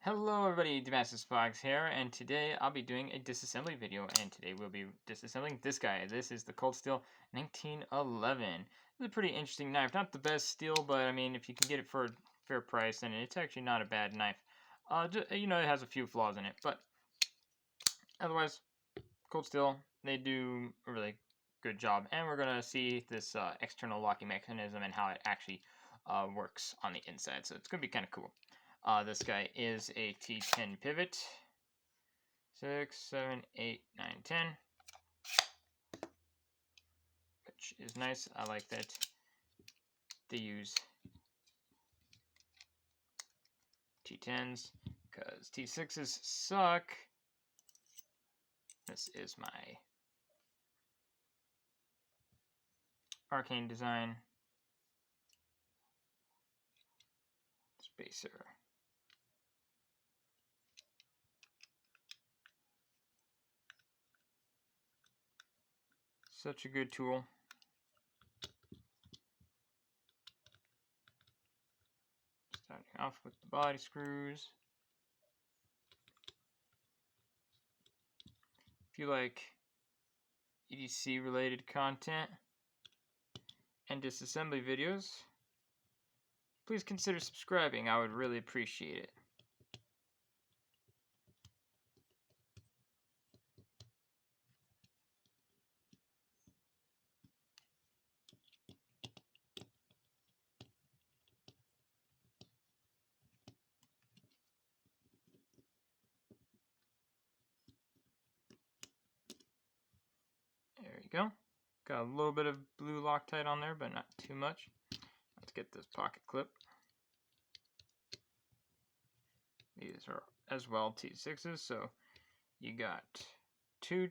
Hello everybody, Disassembling here, and today I'll be doing a disassembly video, and today we'll be disassembling this guy. This is the Cold Steel 1911. It's a pretty interesting knife. Not the best steel, but I mean, if you can get it for a fair price, then it's actually not a bad knife. It has a few flaws in it, but otherwise, Cold Steel, they do a really good job. And we're going to see this external locking mechanism and how it actually works on the inside, so it's going to be kind of cool. This guy is a T10 pivot. 6, 7, 8, 9, 10. Which is nice. I like that they use T10s because T6s suck. This is my arcane design spacer. Such a good tool. Starting off with the body screws. If you like EDC related content and disassembly videos, please consider subscribing. I would really appreciate it. There you go. Got a little bit of blue Loctite on there, but not too much. Let's get this pocket clip. These are as well T6s, so you got 2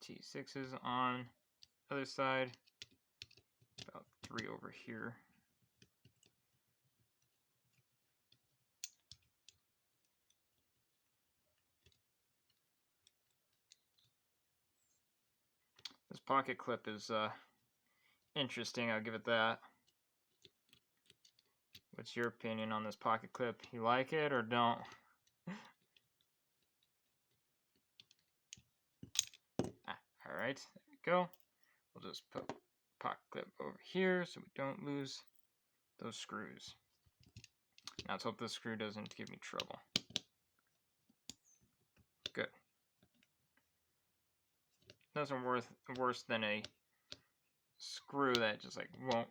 T6s on the other side, about 3 over here. This pocket clip is interesting, I'll give it that. What's your opinion on this pocket clip? You like it or don't? Alright, there we go. We'll just put pocket clip over here so we don't lose those screws. Now let's hope this screw doesn't give me trouble. Good. Nothing worse than a screw that just like won't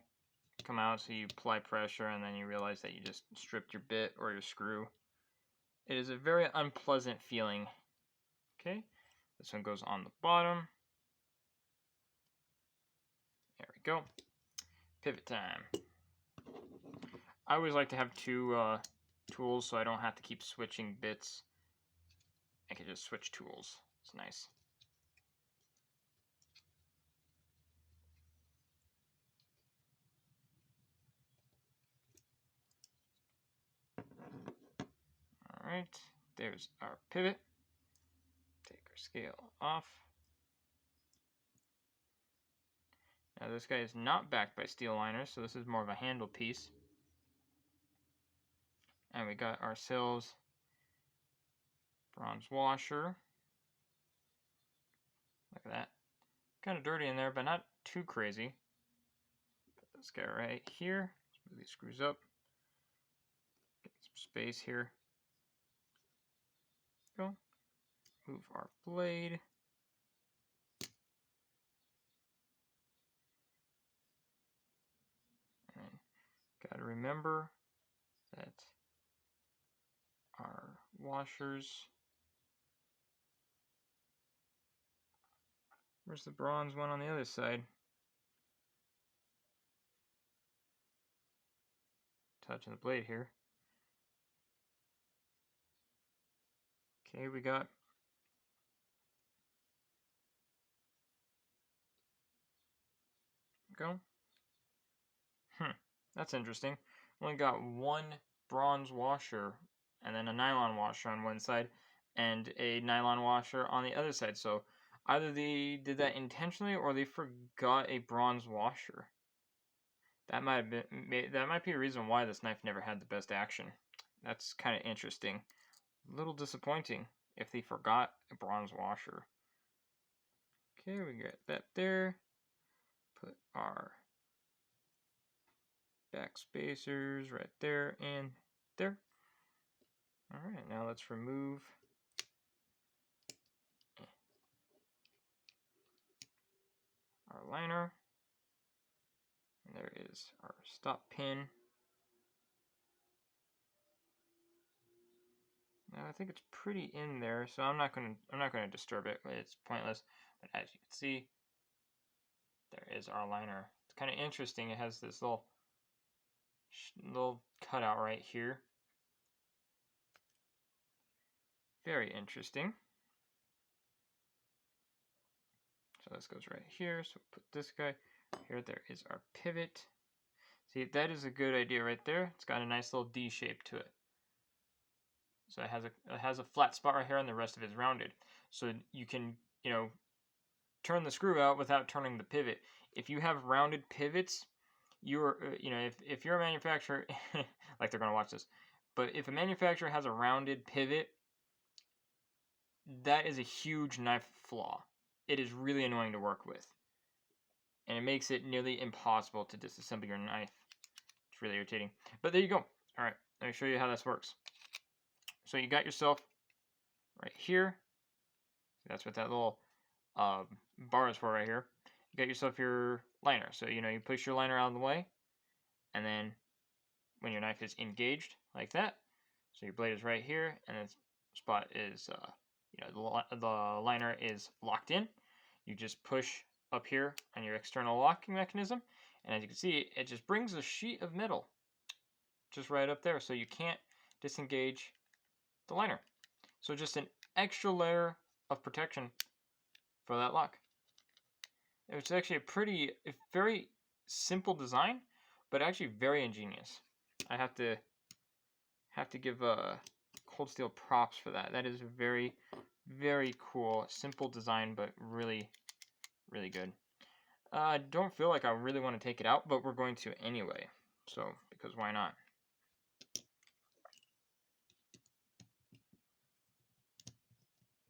come out, so you apply pressure and then you realize that you just stripped your bit or your screw. It is a very unpleasant feeling. Okay, this one goes on the bottom. There we go. Pivot time. I always like to have 2 tools so I don't have to keep switching bits. I can just switch tools. It's nice. Alright, there's our pivot. Take our scale off. Now this guy is not backed by steel liners, so this is more of a handle piece. And we got ourselves bronze washer. Look at that. Kind of dirty in there, but not too crazy. Put this guy right here. Move these screws up. Get some space here. Go. Move our blade. And gotta remember that our washers. Where's the bronze one on the other side? Touching the blade here. Okay, we got go. That's interesting. Only got 1 bronze washer and then a nylon washer on one side and a nylon washer on the other side. So either they did that intentionally or they forgot a bronze washer. That might be a reason why this knife never had the best action. That's kind of interesting. A little disappointing if they forgot a bronze washer. Okay, we got that there. Put our back spacers right there and there. Alright, now let's remove our liner. And there is our stop pin. Now I think it's pretty in there, so I'm not gonna disturb it. It's pointless. But as you can see, there is our liner. It's kind of interesting. It has this little cutout right here. Very interesting. So this goes right here. So put this guy here. There is our pivot. See, that is a good idea right there. It's got a nice little D shape to it. So it has a flat spot right here, and the rest of it is rounded. So you can, turn the screw out without turning the pivot. If you have rounded pivots, if you're a manufacturer, like they're gonna watch this, but if a manufacturer has a rounded pivot, that is a huge knife flaw. It is really annoying to work with, and it makes it nearly impossible to disassemble your knife. It's really irritating. But there you go. All right, let me show you how this works. So you got yourself right here. That's what that little bar is for right here. You got yourself your liner. So you push your liner out of the way, and then when your knife is engaged like that, so your blade is right here, and the spot is the liner is locked in. You just push up here on your external locking mechanism, and as you can see, it just brings a sheet of metal just right up there, so you can't disengage the liner. So just an extra layer of protection for that lock. It's actually a very simple design, but actually very ingenious. I have to give Cold Steel props for that. That is very, very cool, simple design, but really, really good. I don't feel like I really want to take it out, but we're going to anyway. So, because why not?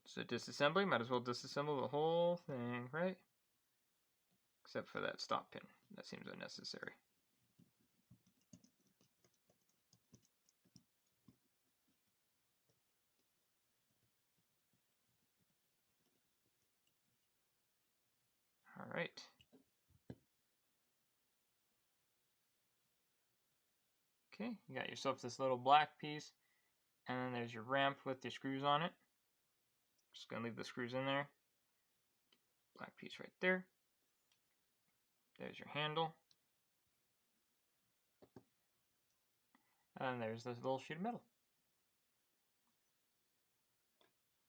So disassembly, might as well disassemble the whole thing, right? Except for that stop pin. That seems unnecessary. All right. Okay, you got yourself this little black piece, and then there's your ramp with the screws on it. Just gonna leave the screws in there. Black piece right there. There's your handle. And there's this little sheet of metal,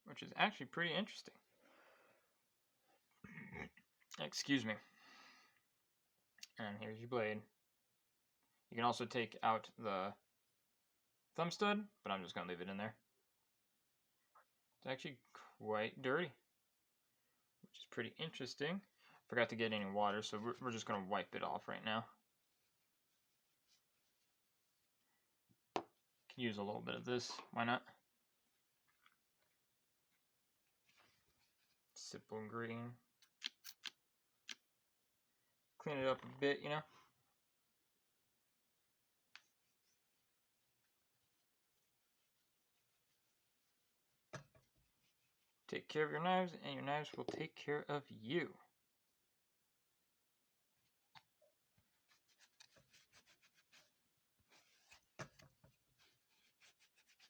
which is actually pretty interesting. Excuse me. And here's your blade. You can also take out the thumb stud, but I'm just gonna leave it in there. It's actually quite dirty, which is pretty interesting. Forgot to get any water, so we're just gonna wipe it off right now. Can use a little bit of this, why not? Simple green. Clean it up a bit, Take care of your knives, and your knives will take care of you.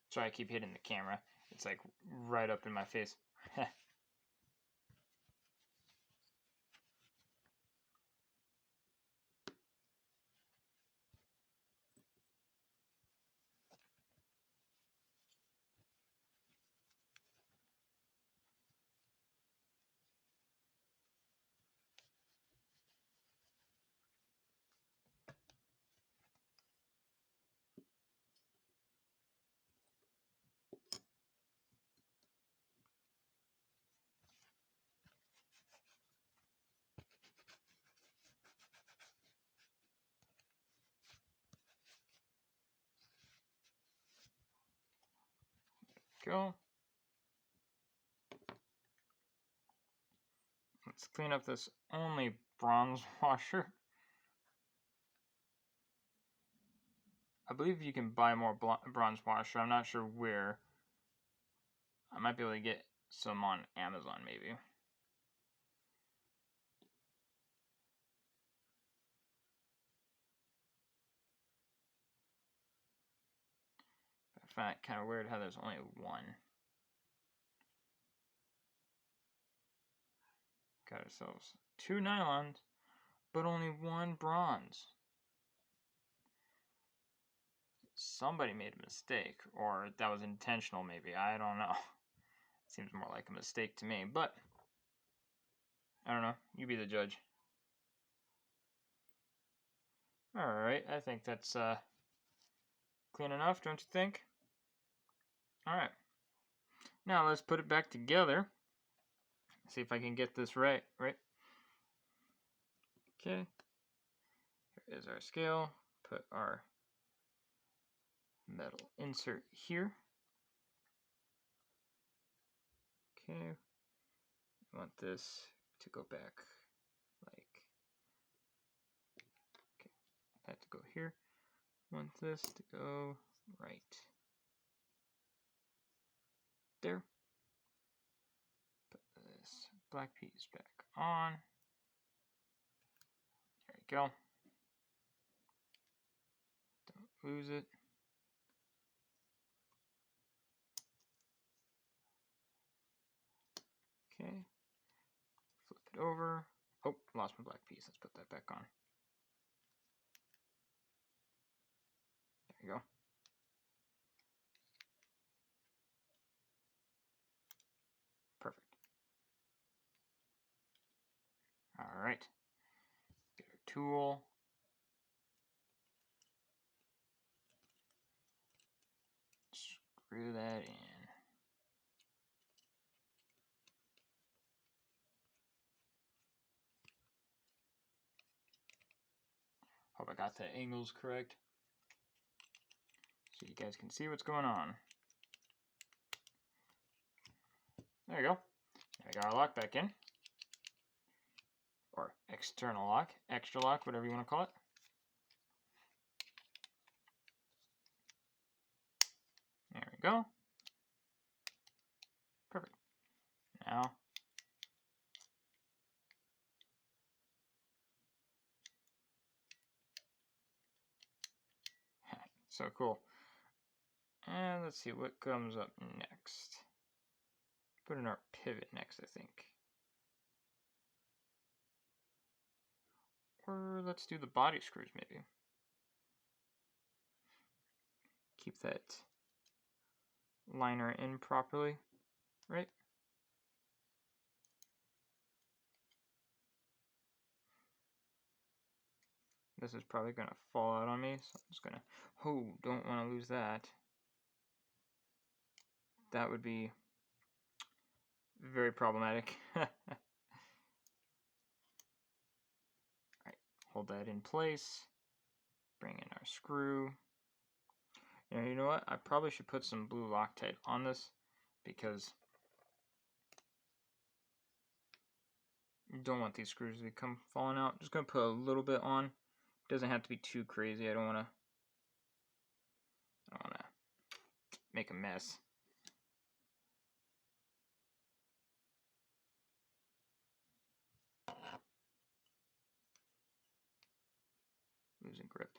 Sorry, I keep hitting the camera. It's like right up in my face. Go. Let's clean up this only bronze washer. I believe you can buy more bronze washer. I'm not sure where. I might be able to get some on Amazon, maybe. I find it kind of weird how there's only one. Got ourselves 2 nylons, but only 1 bronze. Somebody made a mistake, or that was intentional maybe. I don't know. Seems more like a mistake to me, but I don't know. You be the judge. Alright, I think that's clean enough, don't you think? Alright. Now let's put it back together. See if I can get this right. Okay. Here is our scale. Put our metal insert here. Okay. I want this to go back like, okay, that to go here. I want this to go right there. Put this black piece back on. There you go. Don't lose it. Okay. Flip it over. Oh, lost my black piece. Let's put that back on. There you go. Perfect. Alright. Get our tool. Screw that in. Hope I got the angles correct, so you guys can see what's going on. There you go. Now we got our lock back in. Or external lock, extra lock, whatever you want to call it. There we go. Perfect. Now, so cool. And let's see what comes up next. Put in our pivot next, I think. Or let's do the body screws, maybe. Keep that liner in properly, right? This is probably going to fall out on me, so I'm just going to, oh, don't want to lose that. That would be very problematic. Alright, hold that in place. Bring in our screw. And you know what? I probably should put some blue Loctite on this because you don't want these screws to come falling out. Just going to put a little bit on. Doesn't have to be too crazy. I don't want to make a mess. Losing grip.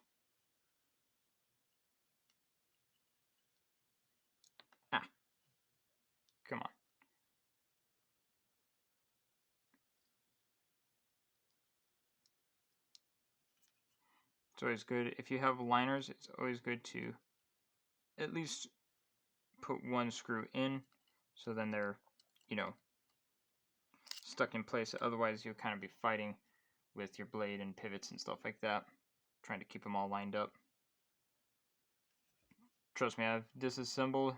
Ah. Come on. It's always good. If you have liners, it's always good to at least put one screw in, so then they're, you know, stuck in place. Otherwise, you'll kind of be fighting with your blade and pivots and stuff like that, trying to keep them all lined up. Trust me, I've disassembled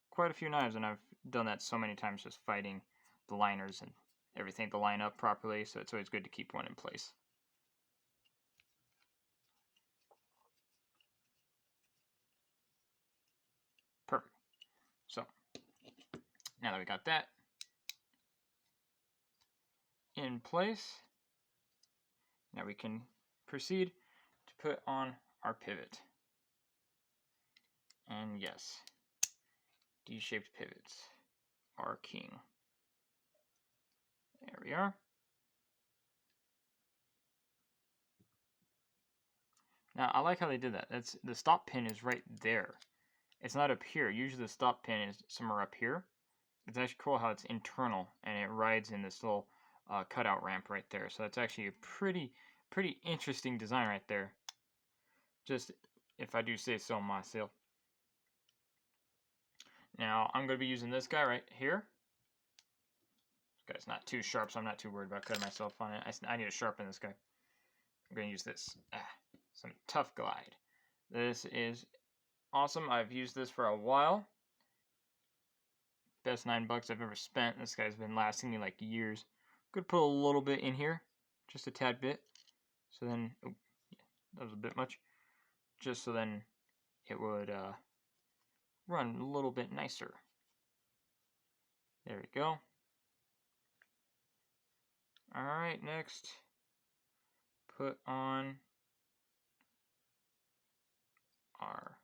quite a few knives, and I've done that so many times, just fighting the liners and everything to line up properly, so it's always good to keep one in place. Perfect. So now that we got that in place, now we can proceed to put on our pivot. And yes, D-shaped pivots are king. There we are. Now, I like how they did that. That's the stop pin is right there. It's not up here. Usually the stop pin is somewhere up here. It's actually cool how it's internal and it rides in this little cutout ramp right there. So that's actually a pretty interesting design right there. Just if I do say so myself. Now, I'm going to be using this guy right here. This guy's not too sharp, so I'm not too worried about cutting myself on it. I need to sharpen this guy. I'm going to use this. Some Tough Glide. This is awesome. I've used this for a while. Best $9 I've ever spent. This guy's been lasting me like years. Could put a little bit in here, just a tad bit. So then, oh, yeah, that was a bit much. Just so then it would run a little bit nicer. There we go. All right, next, put on our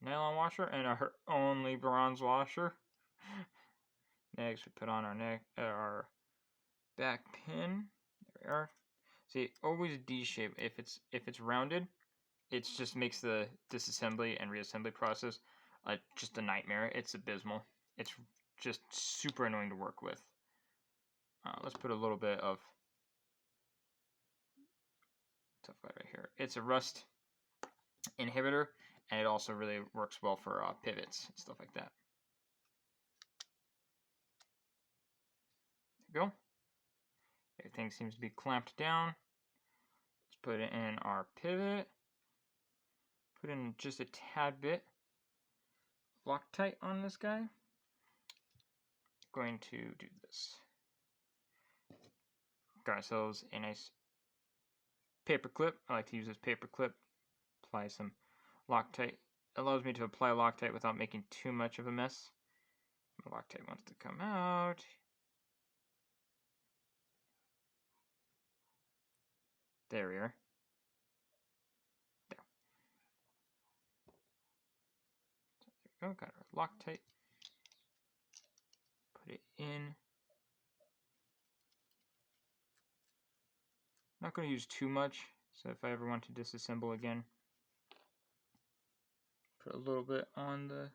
nylon washer and our only bronze washer. Next, we put on our back pin. There we are. See, always D-shape. If it's rounded, it just makes the disassembly and reassembly process just a nightmare. It's abysmal. It's just super annoying to work with. Let's put a little bit of Tough Glide right here. It's a rust inhibitor, and it also really works well for pivots and stuff like that. There we go. Everything seems to be clamped down. Let's put it in our pivot. Put in just a tad bit Loctite on this guy. Going to do this. Got ourselves a nice paper clip. I like to use this paper clip. Apply some Loctite. It allows me to apply Loctite without making too much of a mess. The Loctite wants to come out. There we are. There. So there we go. Got our Loctite. Put it in. Not going to use too much, so if I ever want to disassemble again, put a little bit on the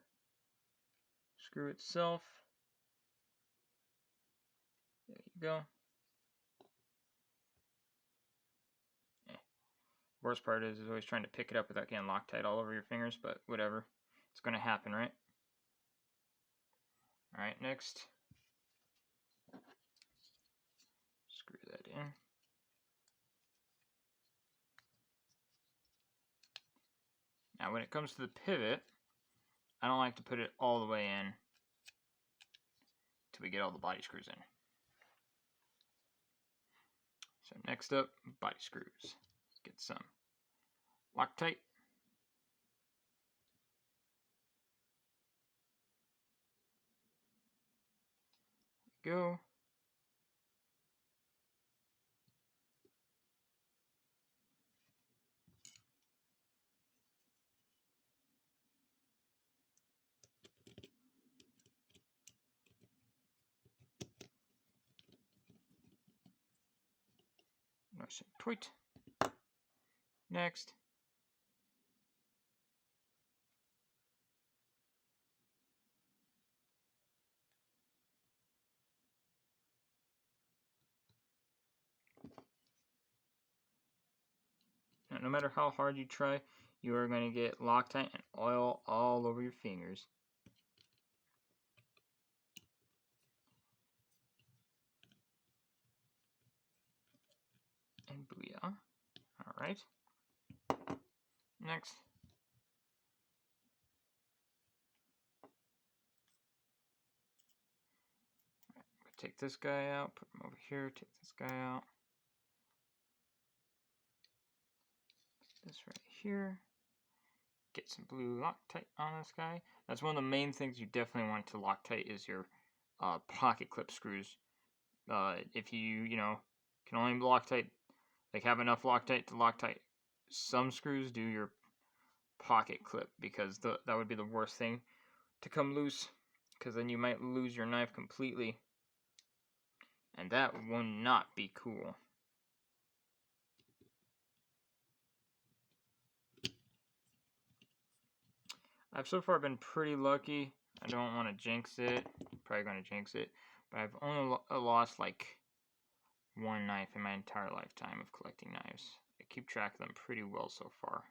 screw itself. There you go. Worst part is always trying to pick it up without getting Loctite all over your fingers, but whatever. It's going to happen, right? Alright, next. Screw that in. Now when it comes to the pivot, I don't like to put it all the way in until we get all the body screws in. So next up, body screws. Let's get some Loctite. Go. Nice and tight. Next. Now, no matter how hard you try, you are going to get Loctite and oil all over your fingers. And booyah. Alright. Next. Take this guy out, put him over here, take this guy out. Put this right here. get some blue Loctite on this guy. That's one of the main things you definitely want to Loctite is your pocket clip screws. If you can only Loctite, like have enough Loctite to Loctite some screws, do your pocket clip, because that would be the worst thing to come loose, because then you might lose your knife completely, and that will not be cool. I've so far been pretty lucky. I don't want to jinx it. Probably going to jinx it. But I've only lost like one knife in my entire lifetime of collecting knives. I keep track of them pretty well so far.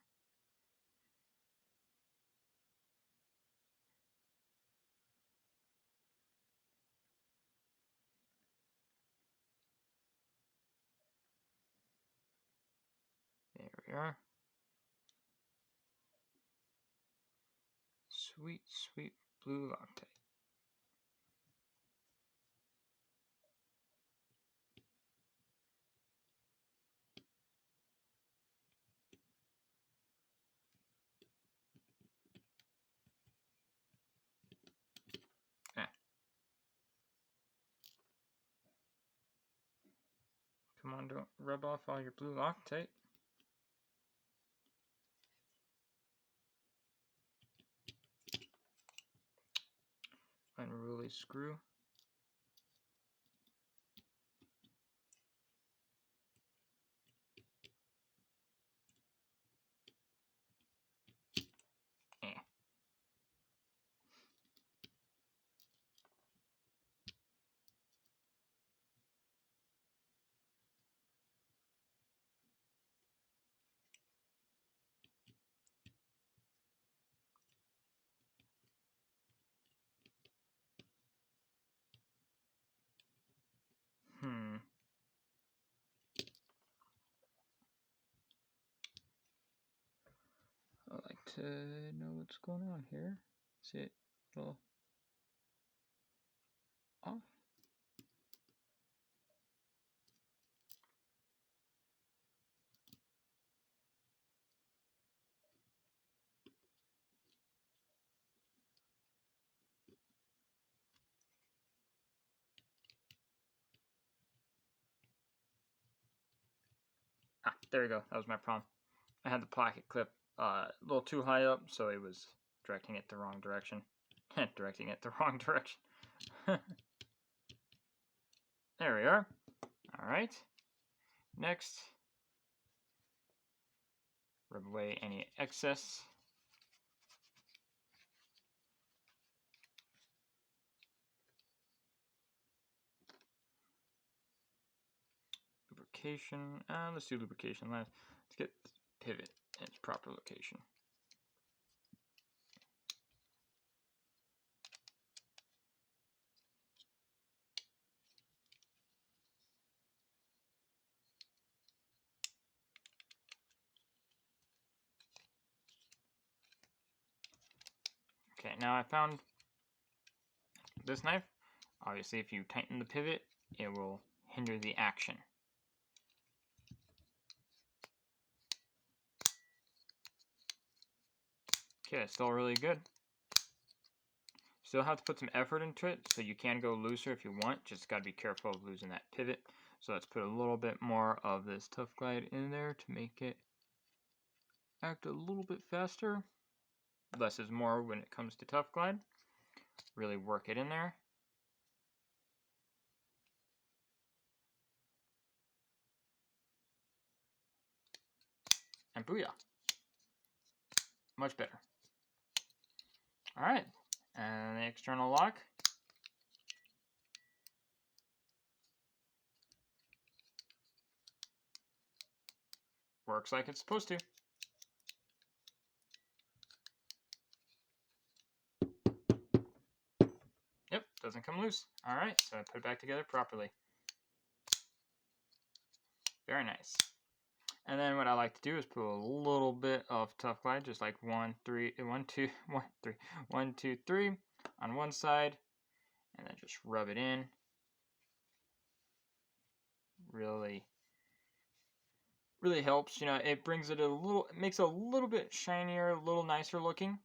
There we are. Sweet, sweet blue Loctite. Come on, don't rub off all your blue Loctite. Unruly screw. I like to know what's going on here. Is it a little off? Ah, there we go. That was my problem. I had the pocket clip a little too high up, so it was directing it the wrong direction. Directing it the wrong direction. There we are. Alright. Next, rub away any excess. Lubrication. Let's do lubrication last. Let's get the pivot in its proper location. Okay, now I found this knife. Obviously, if you tighten the pivot, it will hinder the action. Okay, it's still really good. Still have to put some effort into it, so you can go looser if you want. Just got to be careful of losing that pivot. So let's put a little bit more of this Tough Glide in there to make it act a little bit faster. Less is more when it comes to Tough Glide. Really work it in there. And booyah. Much better. Alright, and the external lock. Works like it's supposed to. Yep, doesn't come loose. Alright, so I put it back together properly. Very nice. And then what I like to do is put a little bit of Tough Glide, just like 1, 2, 3 on one side, and then just rub it in. Really really helps. You know, it brings it a little, it makes it a little bit shinier, a little nicer looking.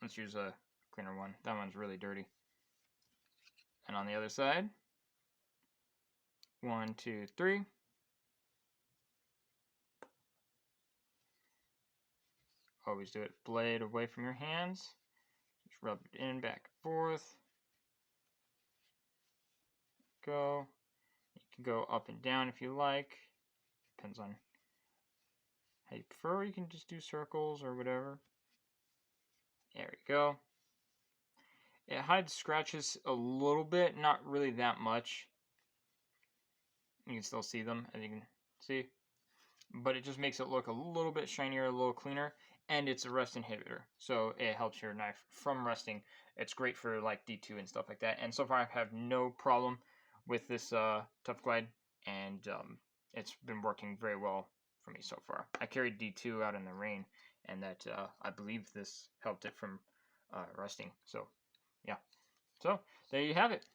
Let's use a cleaner one. That one's really dirty. And on the other side, 1, 2, 3. Always do it blade away from your hands. Just rub it in, back and forth. Go. You can go up and down if you like. Depends on how you prefer. You can just do circles or whatever. There we go. It hides scratches a little bit, not really that much. You can still see them, as you can see. But it just makes it look a little bit shinier, a little cleaner. And it's a rust inhibitor, so it helps your knife from rusting. It's great for like D2 and stuff like that. And so far I've had no problem with this Tough Glide, and it's been working very well for me so far. I carried D2 out in the rain, and that I believe this helped it from rusting. So yeah, so there you have it,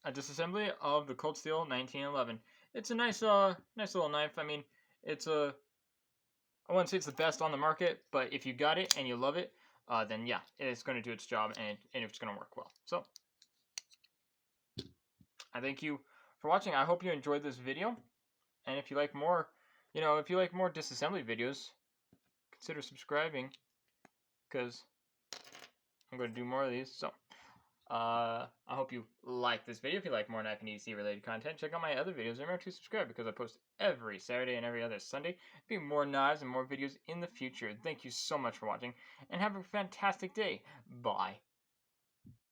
a disassembly of the Cold Steel 1911. It's a nice nice little knife. I mean, it's a, I wouldn't say it's the best on the market, but if you got it and you love it, then yeah, it's going to do its job, and it's going to work well. So I thank you for watching. I hope you enjoyed this video, and if you like more, you know, if you like more disassembly videos, consider subscribing, because I'm going to do more of these. So I hope you like this video. If you like more knife and EDC related content, check out my other videos. Remember to subscribe, because I post every Saturday and every other Sunday. There'll be more knives and more videos in the future. Thank you so much for watching, and have a fantastic day. Bye.